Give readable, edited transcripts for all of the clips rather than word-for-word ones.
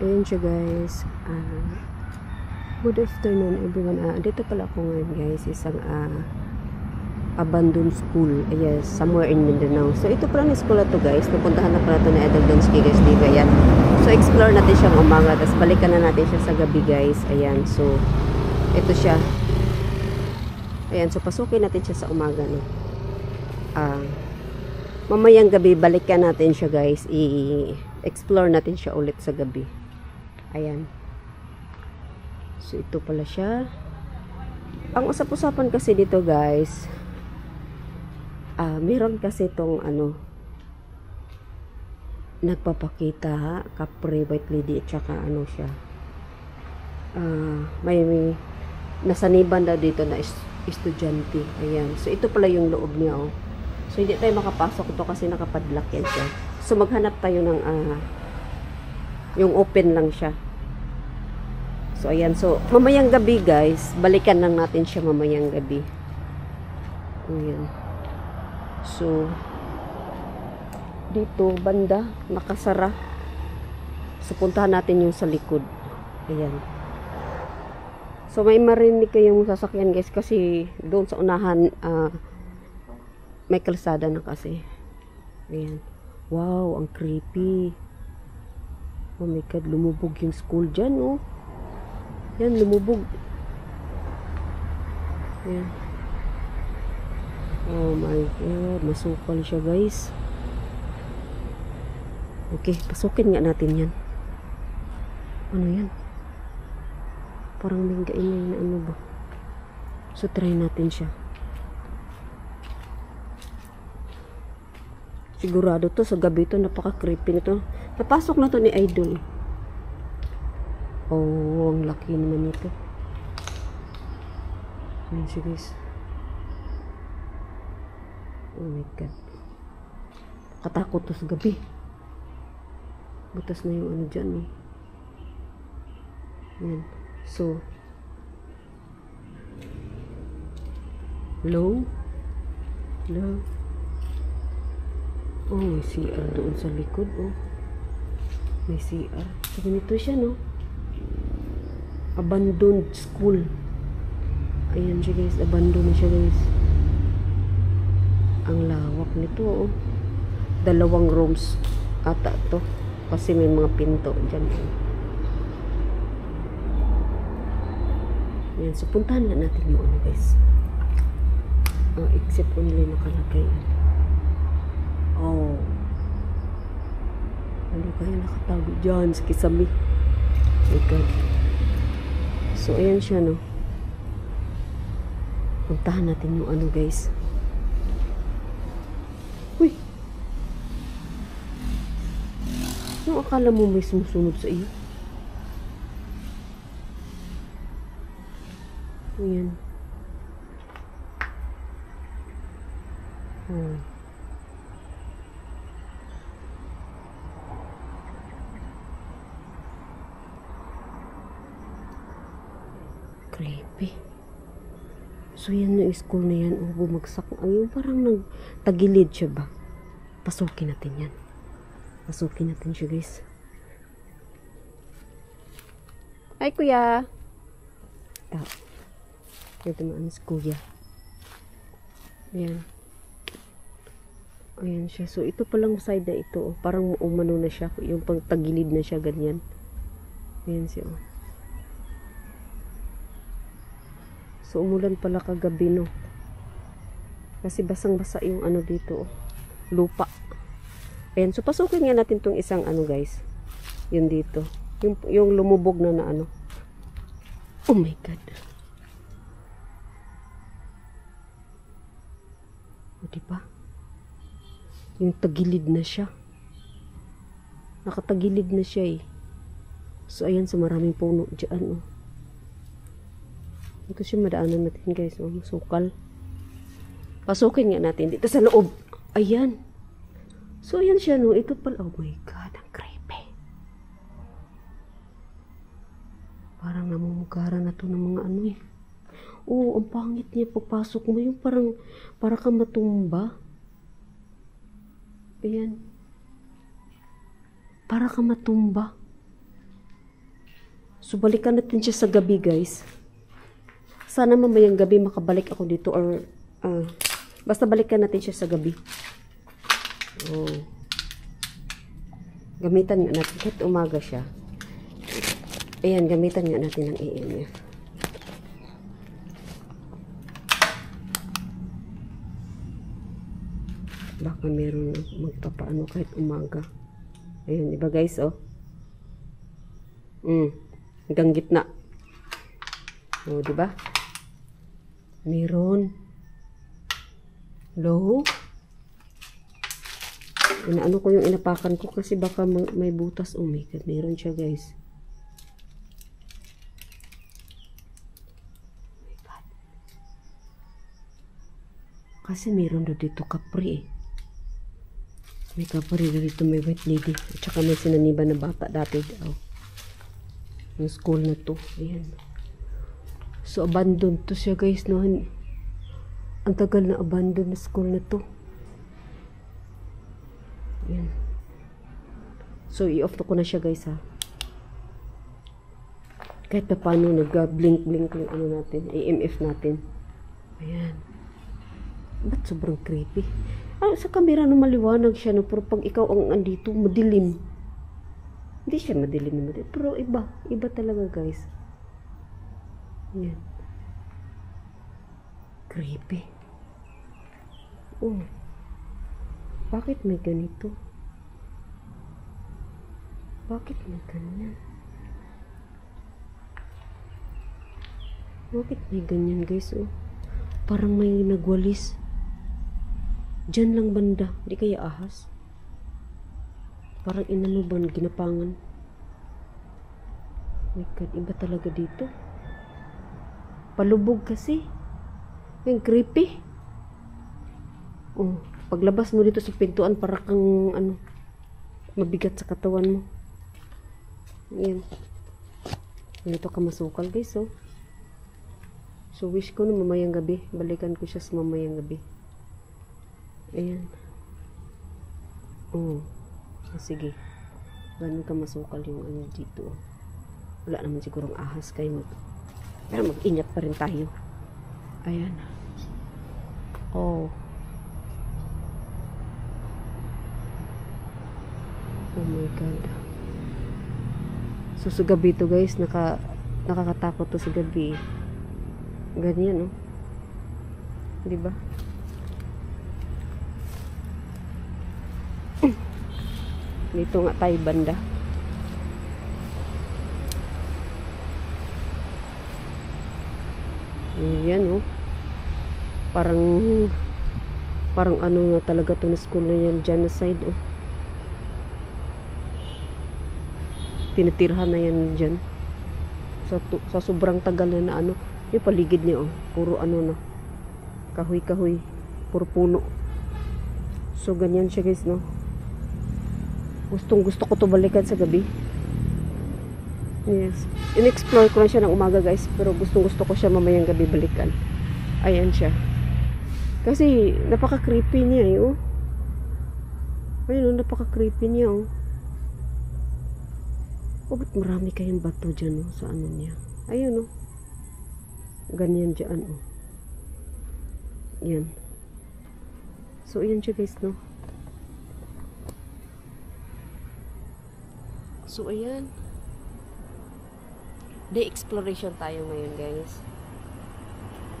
Ayun siya guys. Good afternoon everyone. Dito pala ako ngayon guys. Isang abandoned school. Yes, somewhere in Mindanao. So ito pala na school na to guys. Pupuntahan na pala ito na Idol Donsky guys. Diba yan? So explore natin siyang umaga. Tapos balikan na natin siya sa gabi guys. Ayan. So ito siya. Ayan. So pasukin natin siya sa umaga. No? Mamayang gabi balikan natin siya guys. I-explore natin siya ulit sa gabi. Ayan. So ito pala siya. Ang usap-usapan kasi dito guys, meron kasi itong nagpapakita ka-private lady at saka siya. May nasaniban daw dito na estudyante. Ayan. So ito pala yung loob niya oh. So hindi tayo makapasok ito kasi nakapadlock yan siya. So maghanap tayo ng yung open lang siya. So ayan, so mamayang gabi guys, balikan lang natin siya mamayang gabi. Ayan. So dito banda nakasara. So puntahan natin yung sa likod. Ayan. So may marinig kayong sasakyan guys kasi doon sa unahan may kalsada na kasi. Ayan. Wow, ang creepy. Oh my God, lumubog yung school dyan oh. Yan, lumubog. Yan. Oh my God. Masukal siya guys. Okay, pasukin nga natin yan. Ano yan? Parang minggain na ano ba? So try natin siya. Sigurado to sa gabi to. Napaka-creepy nito. Napasok na to ni Idol. Oh, ang laki naman nito. Ayan siya guys. Oh my God. Katakot to sa gabi. Butas na yung dyan eh. Ayan. So, hello? Hello? Oh, may CR doon sa likod oh. May CR. So, ganito siya no. Abandoned school. Ayan siya guys, abandoned na siya guys. Ang lawak nito oh. 2 rooms ata to kasi may mga pinto dyan. Ayan, so puntahan na natin yung guys. Except only nakalagay. Oh, ano kaya nakatago dyan sa kisami. My God. So, ayan siya, no? Puntahan natin yung guys. Uy! Yung akala mo may sumusunod sa iyo? Ayan. Oh. Creepy. So yan yung school na yan. Oh, bumagsak. Ayun, parang nagtagilid siya ba? Pasukin natin yan. Pasukin natin siya guys. Ay kuya. Ito naman si kuya. Ayan. Ayan siya. So ito palang side na ito. Oh. Parang umano na siya. Yung pang tagilid na siya ganyan. Ayan siya. Oh. So, umulan pala kagabi, no? Kasi basang-basa yung dito, oh. Lupa. Ayan. So, pasukin nga natin tong isang guys. Yun dito. Yung lumubog na Oh my God. O, diba? Yung tagilid na siya. Nakatagilid na siya, eh. So, ayan. So, maraming puno dyan, oh. Ito siya madaanan natin guys. Oh, masukal. Pasukin nga natin dito sa loob. Ayan. So ayan siya no. Ito pala. Oh my God. Ang creepy. Parang namumugara na to ng mga eh. Oh, ang pangit niya. Pagpasok mo yung para kang matumba. Ayan. Para kang matumba. So, balikan natin siya sa gabi, guys. Sana mamayang gabi makabalik ako dito or basta balikan natin siya sa gabi. Oh. Gamitan nga natin kahit umaga siya. Ayan, gamitan nga natin ng EMF. Baka meron magpapaano kahit umaga. Ayan, diba guys, oh. Hanggang gitna. Oh, diba? Meron. Low. Inaano ko yung inapakan ko kasi baka may butas. Oh my God, meron siya guys. Oh my God. Kasi meron na dito kapri eh. May kapri na dito, may white lady. At saka may sinaniba na bata dati. Oh. Yung school na to. Ayan. So, abandoned to siya guys, no? Ang tagal na abandoned na school na to. Ayan. So, i-off ko na siya guys, ha? Kahit pa paano, nag-blink-blink yung ano natin, EMF natin. Ayan. Ba't sobrang creepy? Sa camera no, maliwanag siya, no? Pero pag ikaw ang andito, madilim. Hindi siya madilim na madilim. Pero iba. Iba talaga guys. Yan. Creepy. Oh. Bakit may ganito? Bakit may ganyan? Bakit may ganyan guys? Oh. Parang may nagwalis. Diyan lang banda. Hindi kaya ahas? Parang inanuban, ginapangan. Oh my God, iba talaga dito. Palubog kasi. Yung creepy. Oh, paglabas mo dito sa pintuan para kang ano, mabigat sa katawan mo. Ayan. Dito ka masukal guys, oh. So wish ko na mamayang gabi, balikan ko siya sa mamayang gabi. Ayan. Oh. Sige. Ganun ka masukal yung ano dito. Wala naman sigurong ahas kayo. Pero mag-ingat pa rin tayo. Ayan. Oh. Oh my God. So sa gabi to guys, nakakatakot to sa gabi. Ganyan, oh. Diba? Dito nga tayo banda. Ayan, oh. Parang ano nga talaga to na school na yan, genocide, oh. Tinitirhan na yan dyan. Sa sobrang tagal na ano, yung paligid niya, oh. Puro ano na. Kahoy-kahoy. Puro puno. So, ganyan siya guys, no. Gustong gusto ko to balikan sa gabi. Yes. In-explore ko lang siya ng umaga guys. Pero gustong gusto ko siya mamayang gabi balikan. Ayan siya. Kasi napaka-creepy niya eh. Oh. Ayun, napaka-creepy niya oh. Oh, ba't marami kayong bato dyan oh, sa ano niya. Ayun oh. Ganyan dyan oh. Yan. So, ayan siya guys no. So, ayan. Day exploration tayo ngayon, guys.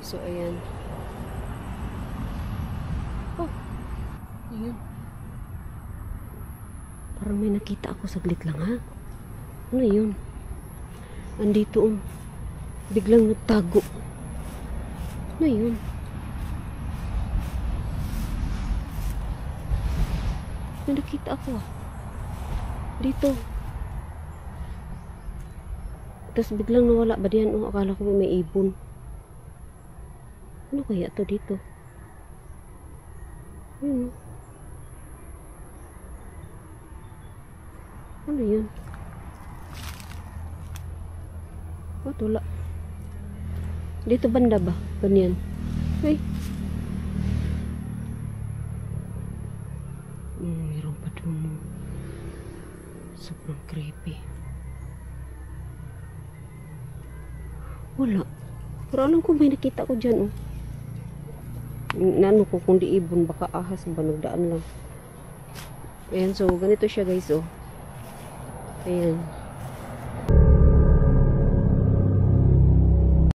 So, ayan. Oh. Ayan. Parang may nakita ako saglit lang, ha? Ano yun? Andito, biglang nagtago. Ano yun? May nakita ako, ah. Dito. Tapos biglang nawala ba diyan? Oh, akala ko may ibon. Ano kaya to dito? Ayun. Ano yun? What? Wala. Dito banda ba? Ganyan. Ay. Mayroon pa doon. Sobrang creepy. Wala. Pero alam ko may nakita ko dyan, oh. Nano ko kung di ibon, baka ahas ba nagdaan lang. Ayan, so ganito siya guys, oh. Ayan.